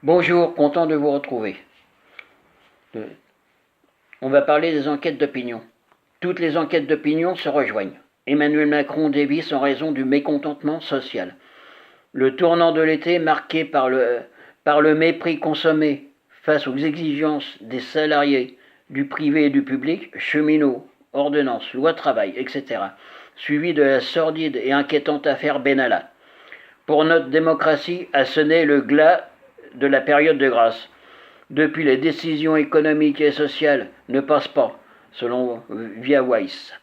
Bonjour, content de vous retrouver. On va parler des enquêtes d'opinion. Toutes les enquêtes d'opinion se rejoignent. Emmanuel Macron dévisse en raison du mécontentement social. Le tournant de l'été marqué par le mépris consommé face aux exigences des salariés, du privé et du public, cheminots, ordonnances, loi travail, etc., suivi de la sordide et inquiétante affaire Benalla. Pour notre démocratie a sonné le glas de la période de grâce. Depuis, les décisions économiques et sociales ne passent pas, selon Via Weiss.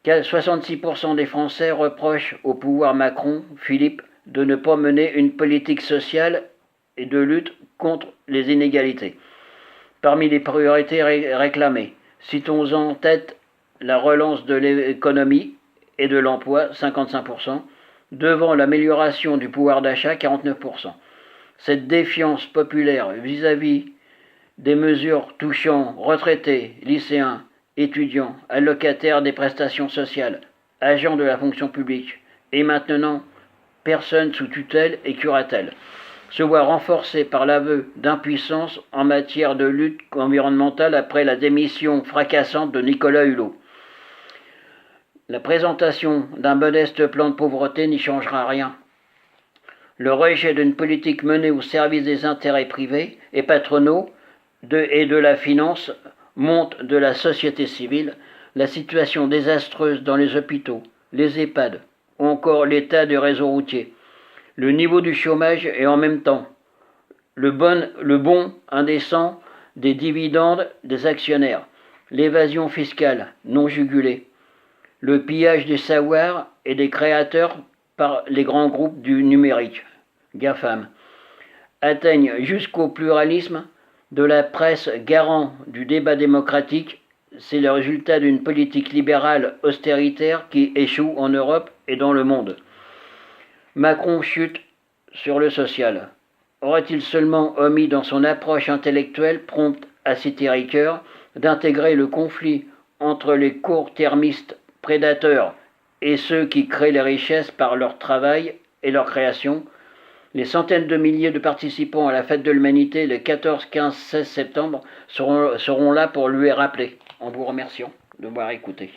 66% des Français reprochent au pouvoir Macron, Philippe, de ne pas mener une politique sociale et de lutte contre les inégalités. Parmi les priorités réclamées, citons en tête la relance de l'économie et de l'emploi, 55%, devant l'amélioration du pouvoir d'achat, 49%. Cette défiance populaire vis-à-vis des mesures touchant retraités, lycéens, étudiants, allocataires des prestations sociales, agents de la fonction publique et maintenant personnes sous tutelle et curatelle, se voit renforcée par l'aveu d'impuissance en matière de lutte environnementale après la démission fracassante de Nicolas Hulot. La présentation d'un modeste plan de pauvreté n'y changera rien. Le rejet d'une politique menée au service des intérêts privés et patronaux et de la finance monte de la société civile, la situation désastreuse dans les hôpitaux, les EHPAD ou encore l'état du réseau routier, le niveau du chômage et en même temps le bon indécent des dividendes des actionnaires, l'évasion fiscale non jugulée, le pillage des savoirs et des créateurs par les grands groupes du numérique, GAFAM, atteignent jusqu'au pluralisme de la presse garant du débat démocratique. C'est le résultat d'une politique libérale austéritaire qui échoue en Europe et dans le monde. Macron chute sur le social. Aurait-il seulement omis dans son approche intellectuelle prompte à citer Ricoeur d'intégrer le conflit entre les court-termistes prédateurs et ceux qui créent les richesses par leur travail et leur création? Les centaines de milliers de participants à la fête de l'humanité le 14, 15, 16 septembre seront là pour lui rappeler, en vous remerciant de m'avoir écouté.